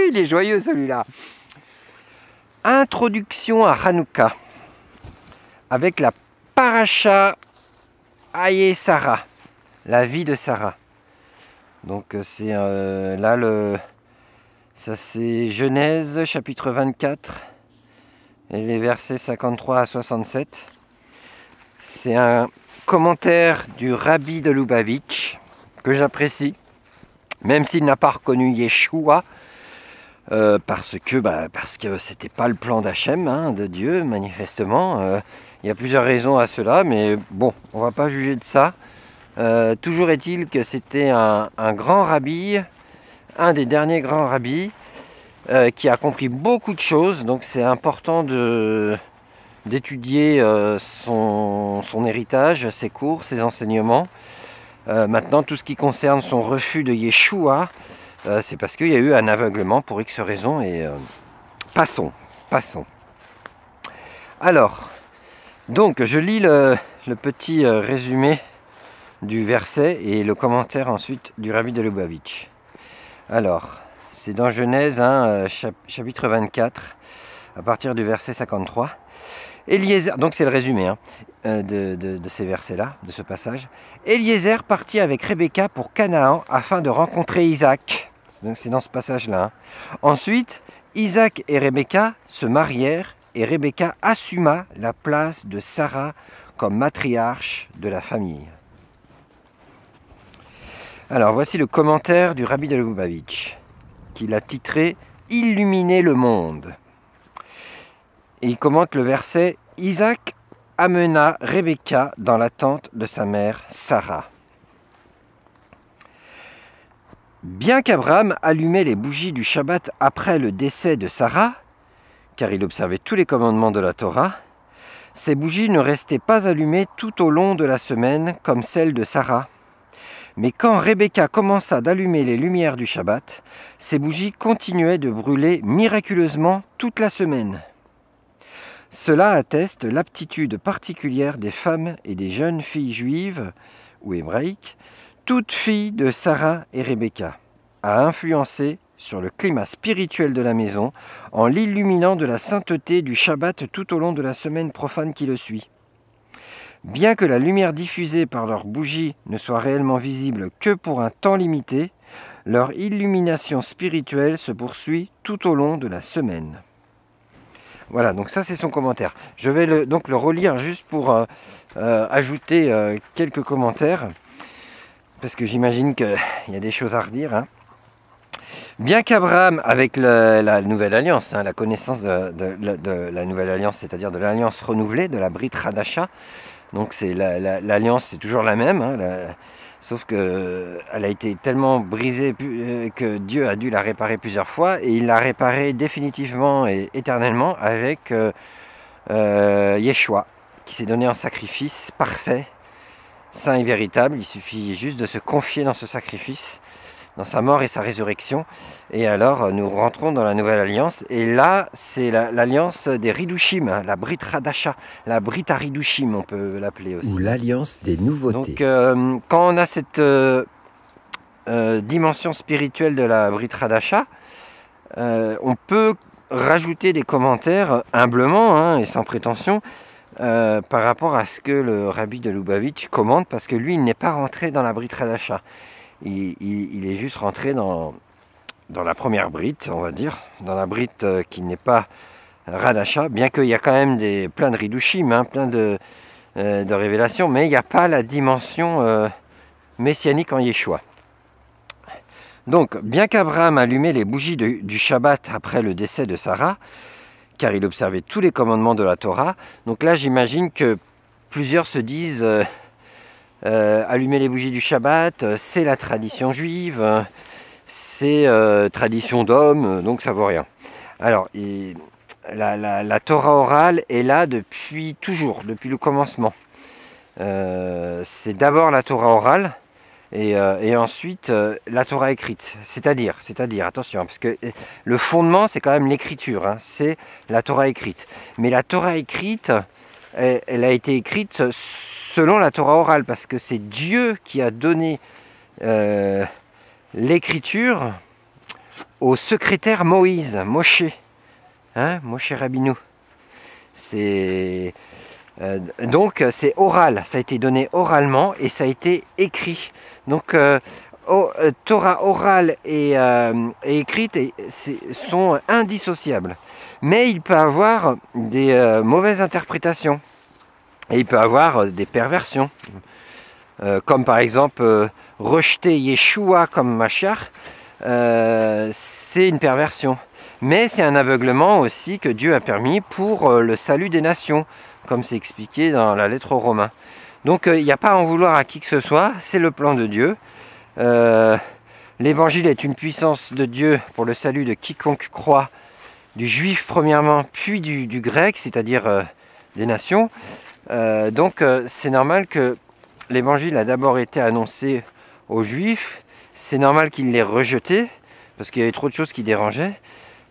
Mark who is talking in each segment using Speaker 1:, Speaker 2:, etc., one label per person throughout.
Speaker 1: Il est joyeux celui-là. Introduction à Hanouka avec la Parasha Haye Sarah, la vie de Sarah. Donc c'est là ça c'est Genèse chapitre 24 et les versets 53 à 67. C'est un commentaire du Rabbi de Lubavitch que j'apprécie, même s'il n'a pas reconnu Yeshua, parce que c'était pas le plan d'Hachem, de Dieu, manifestement. Il y a plusieurs raisons à cela, mais bon, on va pas juger de ça. Toujours est-il que c'était un grand rabbi, un des derniers grands rabbis, qui a compris beaucoup de choses, donc c'est important d'étudier son héritage, ses cours, ses enseignements. Maintenant, tout ce qui concerne son refus de Yeshua, c'est parce qu'il y a eu un aveuglement pour X raisons, et passons. Alors, donc je lis le petit résumé du verset et le commentaire ensuite du Rabbi de Lubavitch. Alors, c'est dans Genèse chapitre 24, à partir du verset 53. Eliezer, donc c'est le résumé de ces versets-là, de ce passage. Eliezer partit avec Rebecca pour Canaan afin de rencontrer Isaac. Donc c'est dans ce passage-là. Ensuite, Isaac et Rebecca se marièrent et Rebecca assuma la place de Sarah comme matriarche de la famille. Alors voici le commentaire du Rabbi de Lubavitch, qu'il a titré « Illuminer le monde ». Et il commente le verset « Isaac amena Rebecca dans la tente de sa mère Sarah. » Bien qu'Abraham allumait les bougies du Shabbat après le décès de Sarah, car il observait tous les commandements de la Torah, ces bougies ne restaient pas allumées tout au long de la semaine comme celles de Sarah. Mais quand Rebecca commença d'allumer les lumières du Shabbat, ces bougies continuaient de brûler miraculeusement toute la semaine. Cela atteste l'aptitude particulière des femmes et des jeunes filles juives ou hébraïques, toutes filles de Sarah et Rebecca, à influencer sur le climat spirituel de la maison en l'illuminant de la sainteté du Shabbat tout au long de la semaine profane qui le suit. Bien que la lumière diffusée par leurs bougies ne soit réellement visible que pour un temps limité, leur illumination spirituelle se poursuit tout au long de la semaine. Voilà, donc ça c'est son commentaire. Je vais donc le relire juste pour ajouter quelques commentaires, parce que j'imagine qu'il y a des choses à redire. Bien qu'Abraham, avec la nouvelle alliance, la connaissance de la nouvelle alliance, c'est-à-dire de l'alliance renouvelée, de la Brit Hadasha, donc c'est l'alliance c'est toujours la même, sauf qu'elle a été tellement brisée que Dieu a dû la réparer plusieurs fois, et il l'a réparée définitivement et éternellement avec Yeshua, qui s'est donné en sacrifice parfait, saint et véritable. Il suffit juste de se confier dans ce sacrifice, dans sa mort et sa résurrection, et alors nous rentrons dans la nouvelle alliance, et là c'est l'alliance des Ridushim, la Brit Hadasha, la Brit Haridushim on peut l'appeler aussi.
Speaker 2: Ou l'alliance des nouveautés.
Speaker 1: Donc quand on a cette dimension spirituelle de la Brit Hadasha, on peut rajouter des commentaires humblement et sans prétention par rapport à ce que le Rabbi de Lubavitch commente, parce que lui il n'est pas rentré dans la Brit Hadasha. Il est juste rentré dans la première brite, on va dire, dans la brite qui n'est pas Radasha, bien qu'il y a quand même plein de Ridushim, plein de révélations, mais il n'y a pas la dimension messianique en Yeshua. Donc, bien qu'Abraham allumait les bougies du Shabbat après le décès de Sarah, car il observait tous les commandements de la Torah, donc là j'imagine que plusieurs se disent... allumer les bougies du Shabbat, c'est la tradition juive, c'est tradition d'homme, donc ça vaut rien. Alors, la Torah orale est là depuis toujours, depuis le commencement. C'est d'abord la Torah orale et ensuite la Torah écrite. C'est-à-dire, attention, parce que le fondement c'est quand même l'écriture, c'est la Torah écrite. Mais la Torah écrite, elle a été écrite selon la Torah orale, parce que c'est Dieu qui a donné l'écriture au secrétaire Moïse, Moshe, hein, Moshe Rabbeinu. Donc c'est oral, ça a été donné oralement et ça a été écrit. Donc Torah orale et écrite sont indissociables. Mais il peut avoir des mauvaises interprétations et il peut avoir des perversions. Comme par exemple rejeter Yeshua comme Mashiach, c'est une perversion. Mais c'est un aveuglement aussi que Dieu a permis pour le salut des nations, comme c'est expliqué dans la lettre aux Romains. Donc il n'y a pas à en vouloir à qui que ce soit, c'est le plan de Dieu. L'évangile est une puissance de Dieu pour le salut de quiconque croit, du juif premièrement, puis du grec, c'est-à-dire des nations. Donc c'est normal que l'évangile a d'abord été annoncé aux juifs, c'est normal qu'ils l'aient rejeté, parce qu'il y avait trop de choses qui dérangeaient,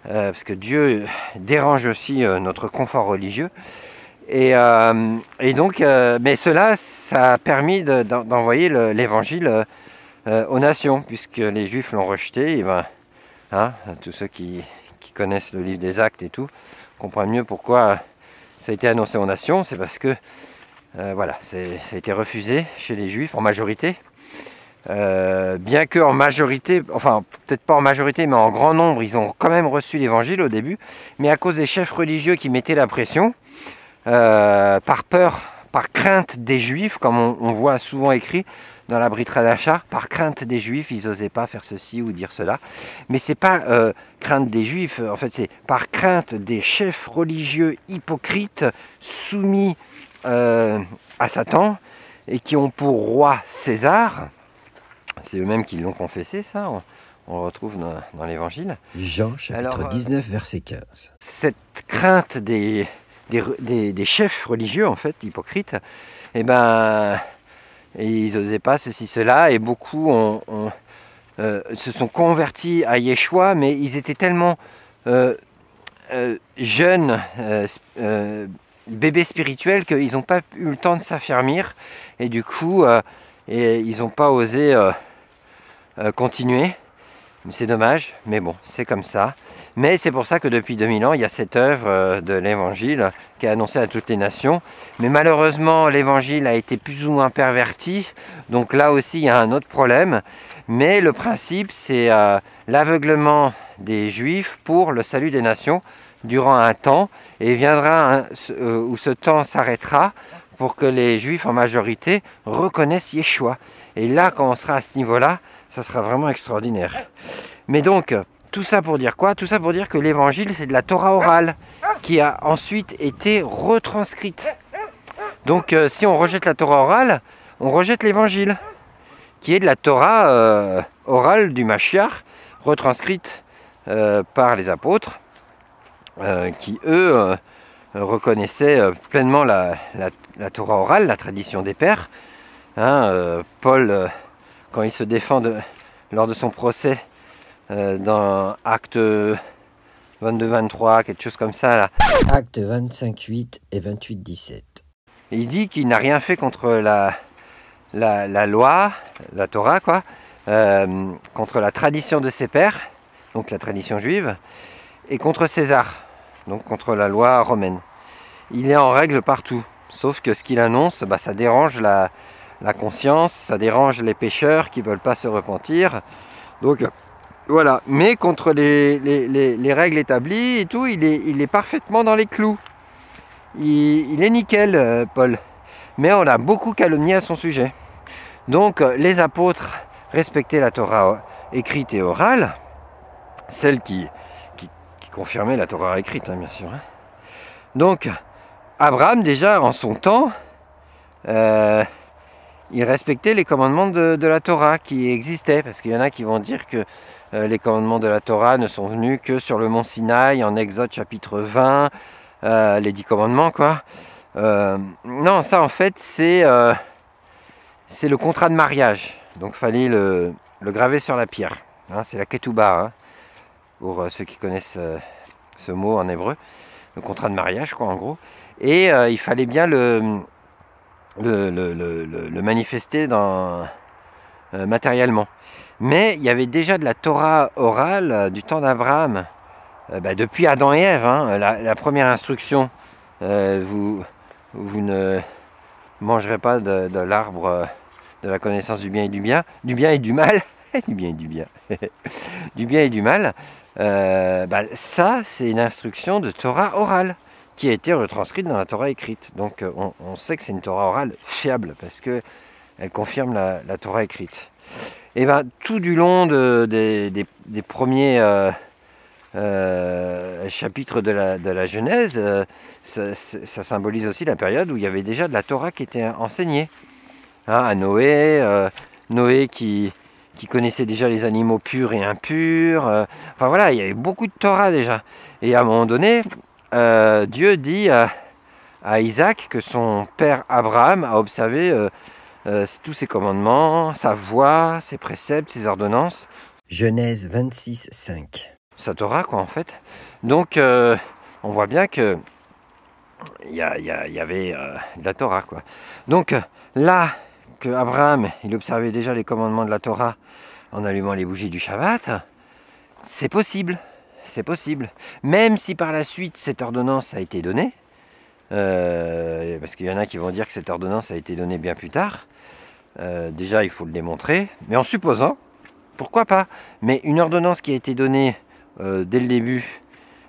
Speaker 1: parce que Dieu dérange aussi notre confort religieux. Et donc, mais cela, ça a permis d'envoyer l'évangile aux nations, puisque les juifs l'ont rejeté. Et ben, hein, tous ceux qui connaissent le livre des Actes et tout, comprennent mieux pourquoi ça a été annoncé aux nations. C'est parce que, voilà, ça a été refusé chez les juifs en majorité. Bien que en majorité, enfin peut-être pas en majorité, mais en grand nombre, ils ont quand même reçu l'évangile au début, mais à cause des chefs religieux qui mettaient la pression, par peur, par crainte des juifs, comme on voit souvent écrit dans la Brit Hadasha, par crainte des juifs, ils n'osaient pas faire ceci ou dire cela. Mais c'est pas crainte des juifs, en fait c'est par crainte des chefs religieux hypocrites soumis à Satan et qui ont pour roi César. C'est eux-mêmes qui l'ont confessé, ça, on le retrouve dans l'Évangile.
Speaker 2: Jean, chapitre 19, verset 15.
Speaker 1: Cette crainte des chefs religieux, en fait, hypocrites, eh ben, ils n'osaient pas ceci, cela, et beaucoup se sont convertis à Yeshua, mais ils étaient tellement jeunes, bébés spirituels, qu'ils n'ont pas eu le temps de s'affermir, et du coup, ils n'ont pas osé continuer. C'est dommage, mais bon, c'est comme ça. Mais c'est pour ça que depuis 2000 ans, il y a cette œuvre de l'Évangile qui est annoncée à toutes les nations. Mais malheureusement, l'Évangile a été plus ou moins perverti. Donc là aussi, il y a un autre problème. Mais le principe, c'est l'aveuglement des Juifs pour le salut des nations durant un temps. Et viendra où ce temps s'arrêtera pour que les Juifs en majorité reconnaissent Yeshua. Et là, quand on sera à ce niveau-là, ça sera vraiment extraordinaire. Mais donc, tout ça pour dire quoi? Tout ça pour dire que l'évangile, c'est de la Torah orale qui a ensuite été retranscrite. Donc, si on rejette la Torah orale, on rejette l'évangile, qui est de la Torah orale du Mashiach, retranscrite par les apôtres, qui, eux, reconnaissaient pleinement la Torah orale, la tradition des pères. Hein, Paul, quand il se défend lors de son procès, dans Acte 22-23, quelque chose comme ça là.
Speaker 2: Acte 25-8 et 28-17.
Speaker 1: Il dit qu'il n'a rien fait contre la loi, la Torah quoi, contre la tradition de ses pères, donc la tradition juive, et contre César, donc contre la loi romaine. Il est en règle partout, sauf que ce qu'il annonce, ça dérange la conscience, ça dérange les pécheurs qui ne veulent pas se repentir. Donc voilà, mais contre les règles établies et tout, il est parfaitement dans les clous. Il est nickel, Paul. Mais on a beaucoup calomnié à son sujet. Donc les apôtres respectaient la Torah écrite et orale, celle qui confirmait la Torah écrite, hein, bien sûr. Hein. Donc Abraham, déjà en son temps, il respectait les commandements de la Torah qui existaient, parce qu'il y en a qui vont dire que les commandements de la Torah ne sont venus que sur le mont Sinaï, en Exode chapitre 20, les 10 commandements, quoi. Non, ça en fait, c'est le contrat de mariage. Donc il fallait le graver sur la pierre. Hein, c'est la ketouba, hein, pour ceux qui connaissent ce mot en hébreu. Le contrat de mariage, quoi, en gros. Et il fallait bien le manifester matériellement. Mais il y avait déjà de la Torah orale du temps d'Abraham, depuis Adam et Ève. Hein, la première instruction, vous ne mangerez pas de l'arbre de la connaissance du bien et du mal, du bien et du bien, du bien et du mal. Ça, c'est une instruction de Torah orale qui a été retranscrite dans la Torah écrite. Donc on sait que c'est une Torah orale fiable parce qu'elle confirme la Torah écrite. Et tout du long des premiers chapitres de la Genèse, ça symbolise aussi la période où il y avait déjà de la Torah qui était enseignée. Hein, à Noé, Noé qui connaissait déjà les animaux purs et impurs. Enfin voilà, il y avait beaucoup de Torah déjà. Et à un moment donné, Dieu dit à Isaac que son père Abraham a observé tous ses commandements, sa voie, ses préceptes, ses ordonnances.
Speaker 2: Genèse 26, 5.
Speaker 1: Sa Torah, quoi, en fait. Donc, on voit bien que il y avait de la Torah, quoi. Donc, là, que Abraham, il observait déjà les commandements de la Torah en allumant les bougies du Shabbat, c'est possible. C'est possible. Même si par la suite, cette ordonnance a été donnée, parce qu'il y en a qui vont dire que cette ordonnance a été donnée bien plus tard. Déjà, il faut le démontrer. Mais en supposant, pourquoi pas? Mais une ordonnance qui a été donnée dès le début,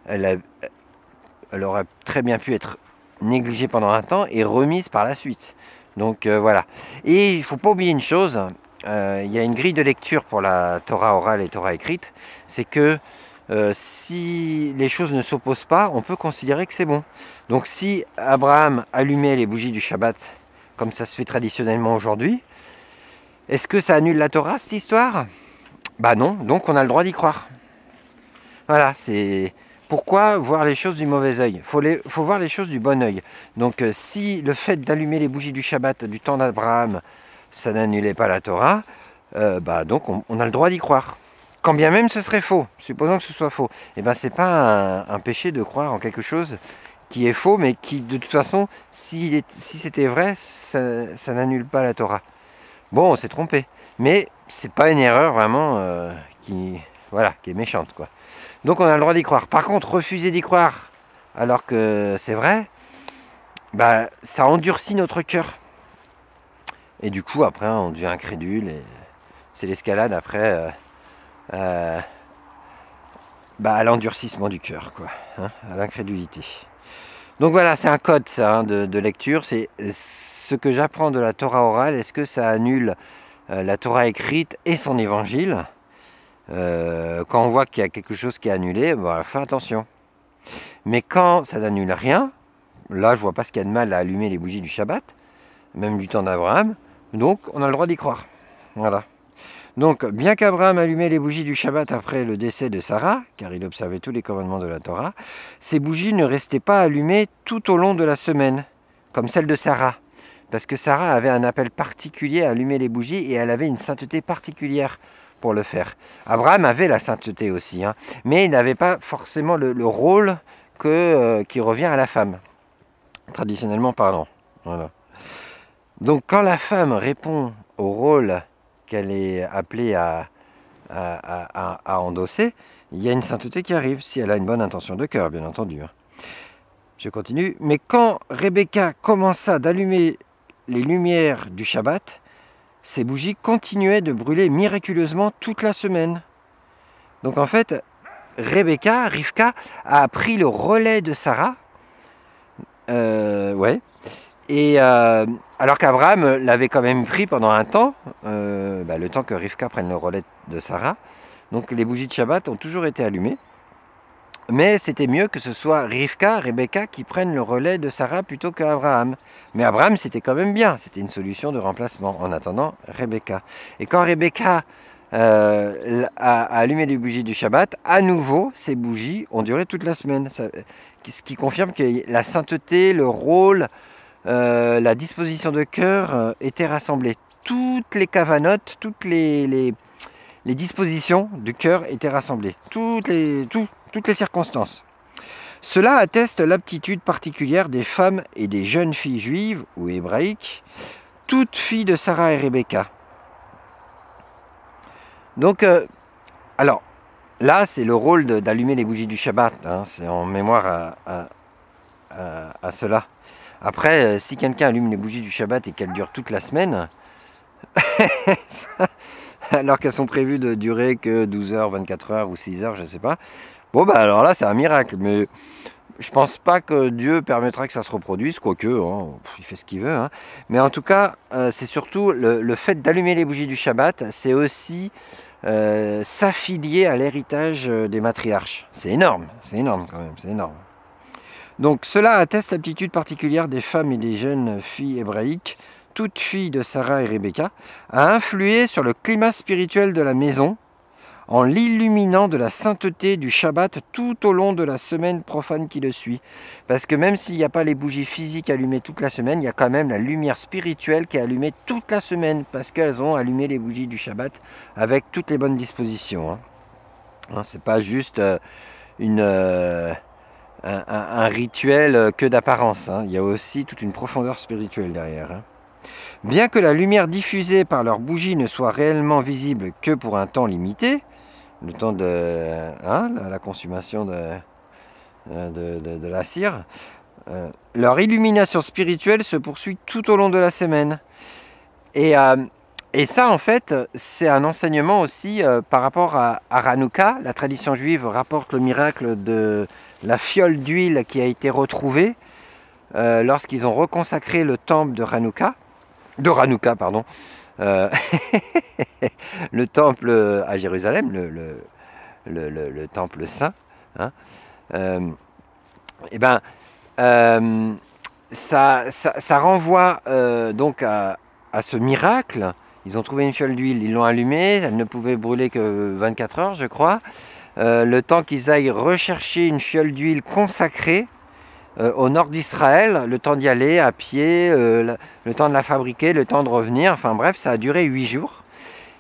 Speaker 1: elle aurait très bien pu être négligée pendant un temps et remise par la suite. Donc voilà. Et il ne faut pas oublier une chose, il y a une grille de lecture pour la Torah orale et Torah écrite, c'est que si les choses ne s'opposent pas, on peut considérer que c'est bon. Donc si Abraham allumait les bougies du Shabbat, comme ça se fait traditionnellement aujourd'hui, est-ce que ça annule la Torah, cette histoire? Bah non, donc on a le droit d'y croire. Voilà, c'est... Pourquoi voir les choses du mauvais œil? Faut voir les choses du bon œil. Donc si le fait d'allumer les bougies du Shabbat du temps d'Abraham, ça n'annulait pas la Torah, donc on a le droit d'y croire. Quand bien même ce serait faux, supposons que ce soit faux. Et c'est pas un péché de croire en quelque chose qui est faux, mais qui de toute façon, si c'était vrai, ça n'annule pas la Torah. Bon, on s'est trompé. Mais c'est pas une erreur vraiment qui est méchante, quoi. Donc on a le droit d'y croire. Par contre, refuser d'y croire alors que c'est vrai, ça endurcit notre cœur. Et du coup, après, on devient incrédule. Et c'est l'escalade après à l'endurcissement du cœur, quoi, hein, à l'incrédulité. Donc voilà, c'est un code, ça, hein, de lecture. C'est ce que j'apprends de la Torah orale. Est-ce que ça annule la Torah écrite et son évangile? Quand on voit qu'il y a quelque chose qui est annulé, fais attention. Mais quand ça n'annule rien, là je vois pas ce qu'il y a de mal à allumer les bougies du Shabbat, même du temps d'Abraham, donc on a le droit d'y croire. Voilà. Donc bien qu'Abraham allumait les bougies du Shabbat après le décès de Sarah, car il observait tous les commandements de la Torah, ces bougies ne restaient pas allumées tout au long de la semaine, comme celle de Sarah. Parce que Sarah avait un appel particulier à allumer les bougies et elle avait une sainteté particulière pour le faire. Abraham avait la sainteté aussi, hein, mais il n'avait pas forcément le rôle qui revient à la femme, traditionnellement parlant. Voilà. Donc quand la femme répond au rôle qu'elle est appelée à endosser, il y a une sainteté qui arrive, si elle a une bonne intention de cœur, bien entendu. Hein. Je continue. Mais quand Rebecca commença d'allumer les lumières du Shabbat, ces bougies continuaient de brûler miraculeusement toute la semaine. Donc en fait, Rivka, a pris le relais de Sarah. Et alors qu'Abraham l'avait quand même pris pendant un temps, le temps que Rivka prenne le relais de Sarah. Donc les bougies de Shabbat ont toujours été allumées. Mais c'était mieux que ce soit Rebecca qui prenne le relais de Sarah plutôt qu'Abraham. Mais Abraham, c'était quand même bien. C'était une solution de remplacement en attendant Rebecca. Et quand Rebecca a allumé les bougies du Shabbat, à nouveau, ces bougies ont duré toute la semaine. Ce qui confirme que la sainteté, le rôle, la disposition de cœur étaient rassemblées. Toutes les kavanotes, toutes les dispositions du cœur étaient rassemblées. Toutes les circonstances. Cela atteste l'aptitude particulière des femmes et des jeunes filles juives ou hébraïques, toutes filles de Sarah et Rebecca. Donc, alors, là, c'est le rôle d'allumer les bougies du Shabbat. Hein, c'est en mémoire à cela. Après, si quelqu'un allume les bougies du Shabbat et qu'elles durent toute la semaine, alors qu'elles sont prévues de durer que 12 heures, 24 heures ou 6 heures, je ne sais pas. Bon, bah alors là, c'est un miracle. Mais je pense pas que Dieu permettra que ça se reproduise, quoique, hein, il fait ce qu'il veut. Hein. Mais en tout cas, c'est surtout le fait d'allumer les bougies du Shabbat, c'est aussi s'affilier à l'héritage des matriarches. C'est énorme quand même, c'est énorme. Donc cela atteste l'aptitude particulière des femmes et des jeunes filles hébraïques, toutes filles de Sarah et Rebecca, à influer sur le climat spirituel de la maison en l'illuminant de la sainteté du Shabbat tout au long de la semaine profane qui le suit. Parce que même s'il n'y a pas les bougies physiques allumées toute la semaine, il y a quand même la lumière spirituelle qui est allumée toute la semaine, parce qu'elles ont allumé les bougies du Shabbat avec toutes les bonnes dispositions. Hein, c'est pas juste un rituel que d'apparence. Hein. Il y a aussi toute une profondeur spirituelle derrière. Hein. Bien que la lumière diffusée par leurs bougies ne soit réellement visible que pour un temps limité, le temps de la consommation de la cire, leur illumination spirituelle se poursuit tout au long de la semaine. Et ça, en fait, c'est un enseignement aussi par rapport à Hanouka. La tradition juive rapporte le miracle de la fiole d'huile qui a été retrouvée lorsqu'ils ont reconsacré le temple de Hanouka, le temple à Jérusalem, le temple saint. Hein, ça renvoie donc à ce miracle. Ils ont trouvé une fiole d'huile, ils l'ont allumée, elle ne pouvait brûler que 24 heures, je crois. Le temps qu'ils aillent rechercher une fiole d'huile consacrée au nord d'Israël, le temps d'y aller à pied, le temps de la fabriquer, le temps de revenir, enfin bref, ça a duré 8 jours.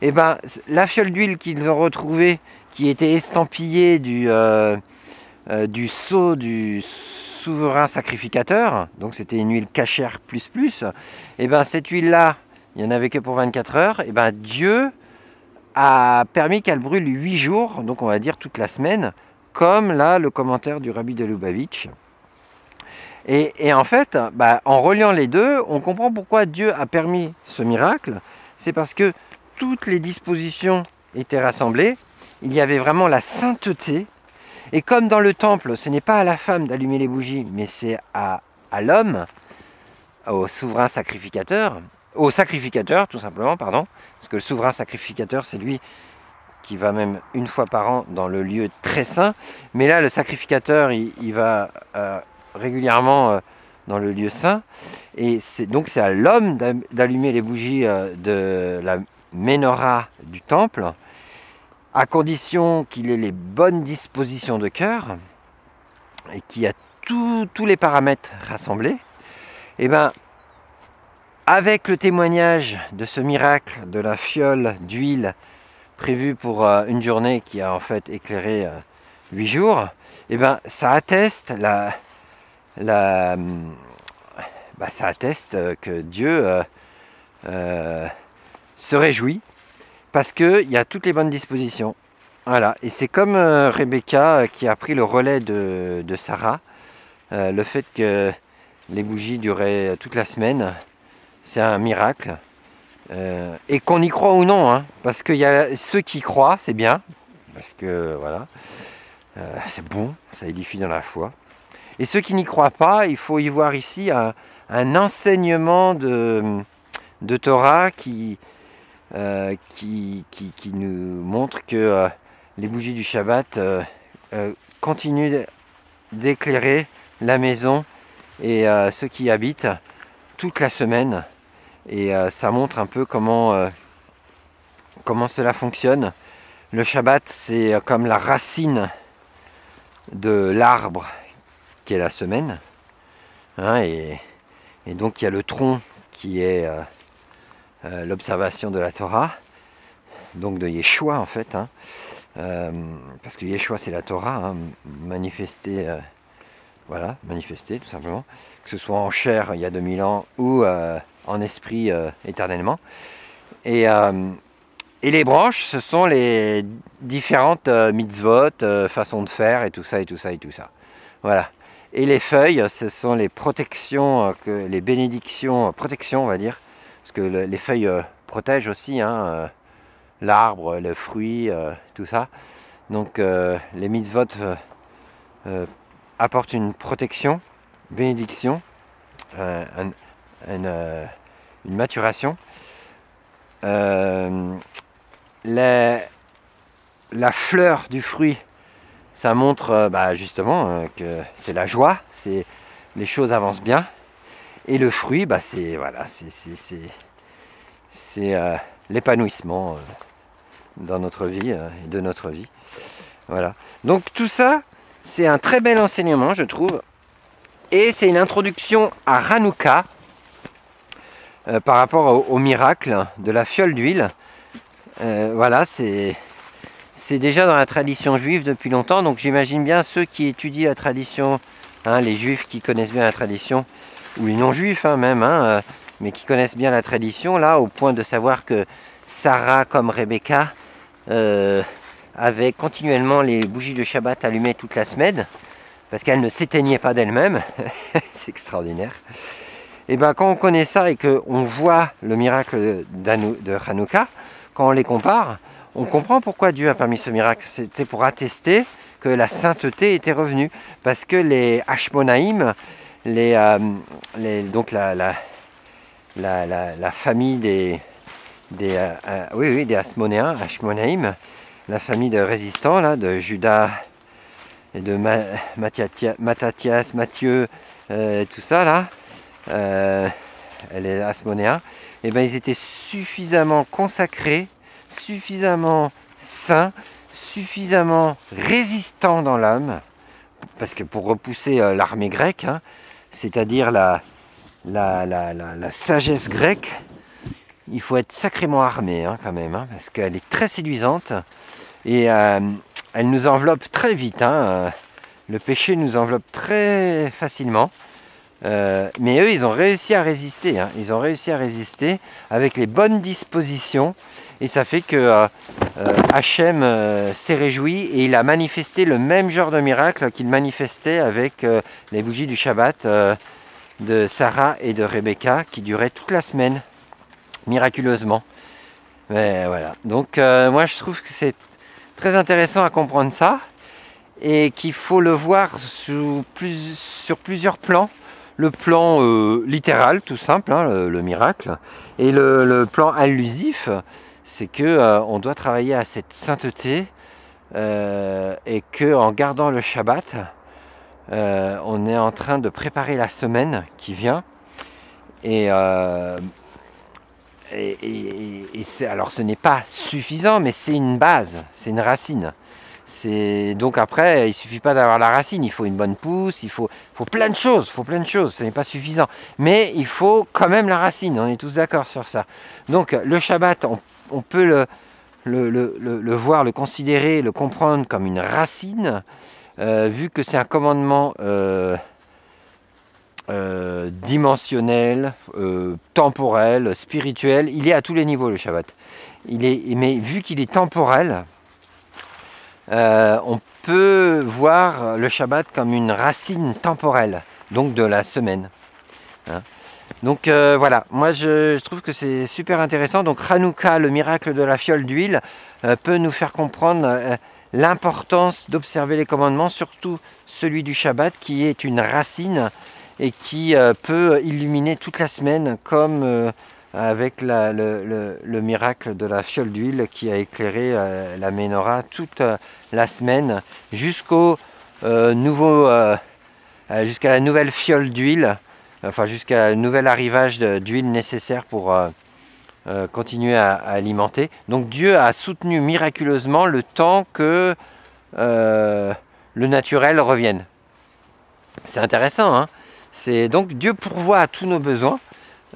Speaker 1: Et ben, la fiole d'huile qu'ils ont retrouvée, qui était estampillée du sceau du souverain sacrificateur, donc c'était une huile cachère plus, et ben cette huile-là, il n'y en avait que pour 24 heures, et ben Dieu a permis qu'elle brûle 8 jours, donc on va dire toute la semaine, comme là le commentaire du Rabbi de Lubavitch. Et en fait, en reliant les deux, on comprend pourquoi Dieu a permis ce miracle. C'est parce que toutes les dispositions étaient rassemblées, il y avait vraiment la sainteté. Et comme dans le temple, ce n'est pas à la femme d'allumer les bougies, mais c'est à l'homme, au souverain sacrificateur, au sacrificateur tout simplement, pardon, parce que le souverain sacrificateur, c'est lui qui va même une fois par an dans le lieu très saint, mais là, le sacrificateur, il va régulièrement dans le lieu saint, et donc c'est à l'homme d'allumer les bougies de la menorah du temple, à condition qu'il ait les bonnes dispositions de cœur, et qu'il y a tous les paramètres rassemblés. Et bien, avec le témoignage de ce miracle de la fiole d'huile prévue pour une journée qui a en fait éclairé 8 jours, et ben ça atteste ça atteste que Dieu se réjouit parce qu'il y a toutes les bonnes dispositions. Voilà. Et c'est comme Rebecca qui a pris le relais de Sarah. Le fait que les bougies duraient toute la semaine, c'est un miracle. Et qu'on y croit ou non, hein, parce qu'il y a ceux qui croient, c'est bien, parce que voilà, c'est bon, ça édifie dans la foi. Et ceux qui n'y croient pas, il faut y voir ici un enseignement de Torah qui nous montre que les bougies du Shabbat continuent d'éclairer la maison et ceux qui y habitent toute la semaine. Et ça montre un peu comment cela fonctionne. Le Shabbat, c'est comme la racine de l'arbre qui est la semaine. Hein, et donc il y a le tronc qui est l'observation de la Torah, donc de Yeshua en fait. Hein, parce que Yeshua c'est la Torah, hein, manifestée tout simplement. Que ce soit en chair il y a 2000 ans ou en esprit éternellement. Et Et les branches, ce sont les différentes mitzvot, façons de faire et tout ça, et tout ça, et tout ça. Voilà. Et les feuilles, ce sont les protections, les bénédictions, protections on va dire, parce que les feuilles protègent aussi hein, l'arbre, le fruit, tout ça. Donc les mitzvot apportent une protection, bénédiction, une maturation. La fleur du fruit, ça montre justement que c'est la joie, les choses avancent bien. Et le fruit, c'est voilà, c'est l'épanouissement dans notre vie et de notre vie. Voilà. Donc tout ça, c'est un très bel enseignement, je trouve. Et c'est une introduction à Hanouka par rapport au miracle de la fiole d'huile. Voilà, c'est déjà dans la tradition juive depuis longtemps. Donc j'imagine bien ceux qui étudient la tradition, hein, les juifs qui connaissent bien la tradition, ou les non-juifs hein, même, hein, mais qui connaissent bien la tradition, là, au point de savoir que Sarah, comme Rebecca, avait continuellement les bougies de Shabbat allumées toute la semaine, parce qu'elles ne s'éteignaient pas d'elles-mêmes. C'est extraordinaire. Et bien quand on connaît ça et qu'on voit le miracle de Hanouka, quand on les compare, on comprend pourquoi Dieu a permis ce miracle. C'était pour attester que la sainteté était revenue. Parce que les Hashmonaïm, donc la famille des Hashmonaïm, la famille de résistants, là, de Judas et de Matthias, Matthieu, tout ça, là, les Hashmonéens, et ben ils étaient suffisamment consacrés, suffisamment saints, suffisamment résistants dans l'âme, parce que pour repousser l'armée grecque, hein, c'est-à-dire la sagesse grecque, il faut être sacrément armé hein, quand même, hein, parce qu'elle est très séduisante et elle nous enveloppe très vite. Hein, le péché nous enveloppe très facilement. Mais eux, ils ont réussi à résister. Hein, ils ont réussi à résister avec les bonnes dispositions. Et ça fait que Hachem s'est réjoui et il a manifesté le même genre de miracle qu'il manifestait avec les bougies du Shabbat de Sarah et de Rebecca qui duraient toute la semaine, miraculeusement. Mais voilà. Donc moi je trouve que c'est très intéressant à comprendre ça et qu'il faut le voir sur plusieurs plans. Le plan littéral, tout simple, hein, le miracle, et le plan allusif, c'est que on doit travailler à cette sainteté et que en gardant le Shabbat, on est en train de préparer la semaine qui vient. Et alors ce n'est pas suffisant, mais c'est une base, c'est une racine. Donc après, il ne suffit pas d'avoir la racine, il faut une bonne pousse, il faut plein de choses, ce n'est pas suffisant. Mais il faut quand même la racine, on est tous d'accord sur ça. Donc le Shabbat, on peut le voir, le considérer, le comprendre comme une racine, vu que c'est un commandement dimensionnel, temporel, spirituel. Il est à tous les niveaux le Shabbat. Mais vu qu'il est temporel, on peut voir le Shabbat comme une racine temporelle, donc de la semaine. Hein. Donc voilà, moi je trouve que c'est super intéressant. Donc Hanouka, le miracle de la fiole d'huile, peut nous faire comprendre l'importance d'observer les commandements, surtout celui du Shabbat qui est une racine et qui peut illuminer toute la semaine comme avec le miracle de la fiole d'huile qui a éclairé la Ménorah toute la semaine jusqu'à la nouvelle fiole d'huile, enfin jusqu'à un nouvel arrivage d'huile nécessaire pour continuer à alimenter. Donc Dieu a soutenu miraculeusement le temps que le naturel revienne. C'est intéressant, hein. Donc Dieu pourvoit à tous nos besoins.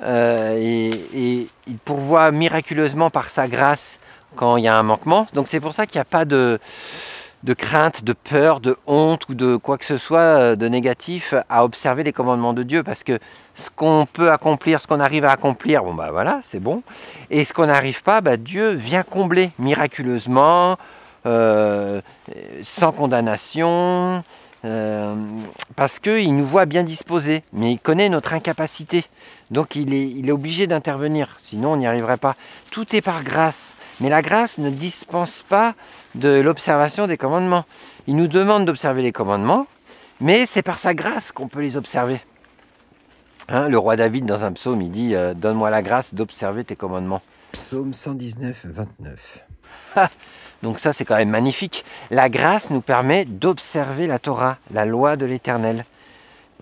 Speaker 1: Et il pourvoit miraculeusement par sa grâce quand il y a un manquement. Donc c'est pour ça qu'il n'y a pas de de crainte, de peur, de honte ou de quoi que ce soit de négatif à observer les commandements de Dieu, parce que ce qu'on peut accomplir, ce qu'on arrive à accomplir, bon bah voilà, c'est bon, et ce qu'on n'arrive pas, bah, Dieu vient combler miraculeusement, sans condamnation, parce qu'il nous voit bien disposés, mais il connaît notre incapacité, donc il est obligé d'intervenir, sinon on n'y arriverait pas. Tout est par grâce, mais la grâce ne dispense pas de l'observation des commandements. Il nous demande d'observer les commandements, mais c'est par sa grâce qu'on peut les observer. Hein, le roi David, dans un psaume, il dit « Donne-moi la grâce d'observer tes commandements ».
Speaker 2: Psaume 119, 29.
Speaker 1: Donc ça, c'est quand même magnifique. La grâce nous permet d'observer la Torah, la loi de l'Éternel.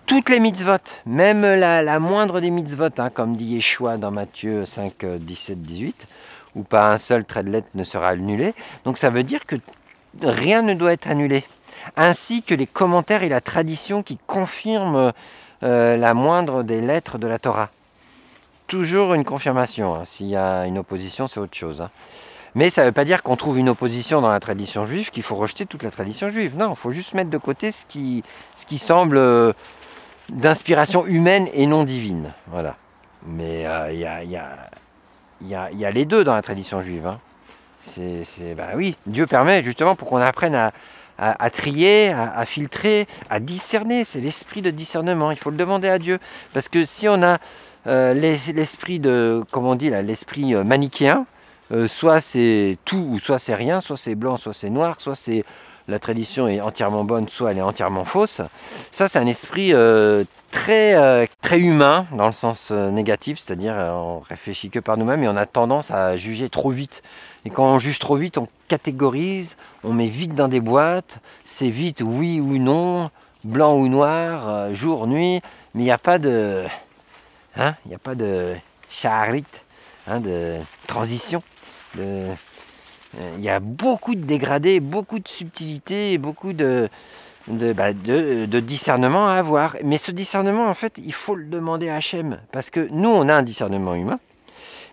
Speaker 1: Toutes les mitzvot, même la moindre des mitzvot, hein, comme dit Yeshua dans Matthieu 5, 17, 18, où pas un seul trait de lettre ne sera annulé. Donc ça veut dire que rien ne doit être annulé. Ainsi que les commentaires et la tradition qui confirment la moindre des lettres de la Torah. Toujours une confirmation. Hein. S'il y a une opposition, c'est autre chose. Hein. Mais ça ne veut pas dire qu'on trouve une opposition dans la tradition juive, qu'il faut rejeter toute la tradition juive. Non, il faut juste mettre de côté ce qui semble d'inspiration humaine et non divine. Voilà. Mais il y a les deux dans la tradition juive. Hein. Bah oui, Dieu permet justement pour qu'on apprenne à trier, à filtrer, à discerner. C'est l'esprit de discernement. Il faut le demander à Dieu. Parce que si on a l'esprit de, comme on dit là, l'esprit manichéen, soit c'est tout ou soit c'est rien, soit c'est blanc, soit c'est noir, soit c'est la tradition est entièrement bonne, soit elle est entièrement fausse. Ça, c'est un esprit très humain dans le sens négatif, c'est-à-dire on réfléchit que par nous-mêmes et on a tendance à juger trop vite. Et quand on juge trop vite, on catégorise, on met vite dans des boîtes, c'est vite oui ou non, blanc ou noir, jour, nuit, mais il n'y a pas de, hein, il n'y a pas de charit, hein, de transition. Il y a beaucoup de dégradés, beaucoup de subtilité, beaucoup de discernement à avoir. Mais ce discernement, en fait, il faut le demander à Hachem. Parce que nous, on a un discernement humain,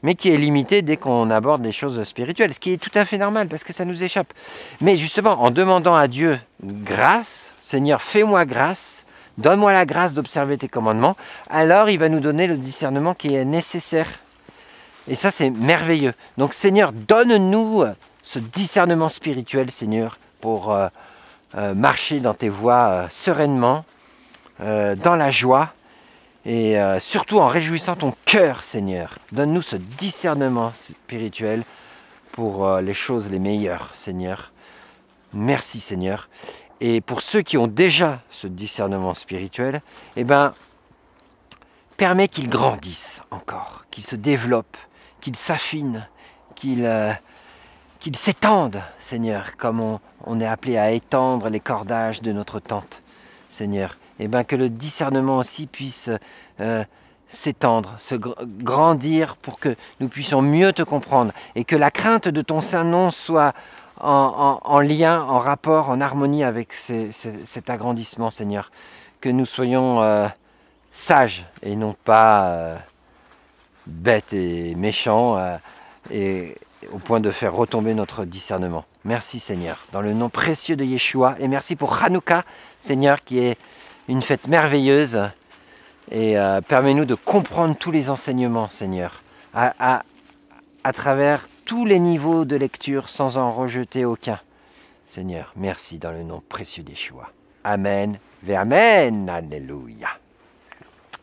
Speaker 1: mais qui est limité dès qu'on aborde les choses spirituelles, ce qui est tout à fait normal, parce que ça nous échappe. Mais justement, en demandant à Dieu grâce, Seigneur, fais-moi grâce, donne-moi la grâce d'observer tes commandements, alors il va nous donner le discernement qui est nécessaire. Et ça, c'est merveilleux. Donc, Seigneur, donne-nous ce discernement spirituel, Seigneur, pour marcher dans tes voies sereinement, dans la joie, et surtout en réjouissant ton cœur, Seigneur. Donne-nous ce discernement spirituel pour les choses les meilleures, Seigneur. Merci, Seigneur. Et pour ceux qui ont déjà ce discernement spirituel, eh ben, permets qu'ils grandissent encore, qu'ils se développent, qu'ils s'affinent, qu'ils s'étendent, Seigneur, comme on est appelé à étendre les cordages de notre tente, Seigneur. Et bien que le discernement aussi puisse s'étendre, se grandir pour que nous puissions mieux te comprendre et que la crainte de ton saint nom soit en lien, en rapport, en harmonie avec cet agrandissement, Seigneur. Que nous soyons sages et non pas bêtes et méchants et au point de faire retomber notre discernement. Merci Seigneur, dans le nom précieux de Yeshua, et merci pour Hanouka, Seigneur, qui est une fête merveilleuse, et permets-nous de comprendre tous les enseignements, Seigneur, à travers tous les niveaux de lecture sans en rejeter aucun. Seigneur, merci dans le nom précieux de Yeshua. Amen, ve amen, alléluia.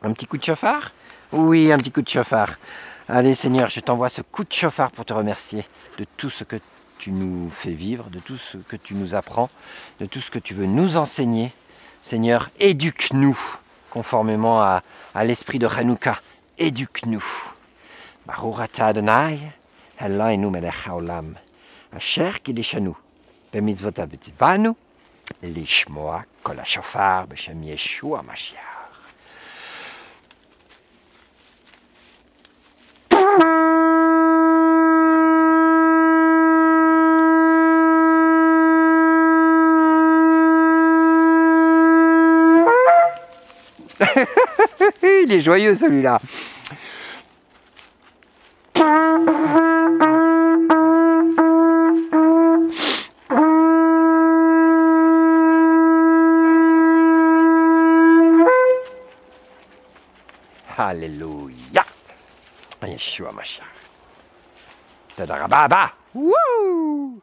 Speaker 1: Un petit coup de chauffard? Oui, un petit coup de chauffard. Allez Seigneur, je t'envoie ce coup de chauffard pour te remercier de tout ce que tu nous fais vivre, de tout ce que tu nous apprends, de tout ce que tu veux nous enseigner. Seigneur, éduque-nous conformément à l'esprit de Hanouka. Éduque-nous. Baruch atah Adonai, Eloheinu melech haolam, asher kideshanu, bemitzvotav v'tzivanu, lishmoa kol hashofar b'shem Yeshua Mashiach. Il est joyeux celui-là. Alléluia. Yeshua Mashiach. Tadarababa. Wouh!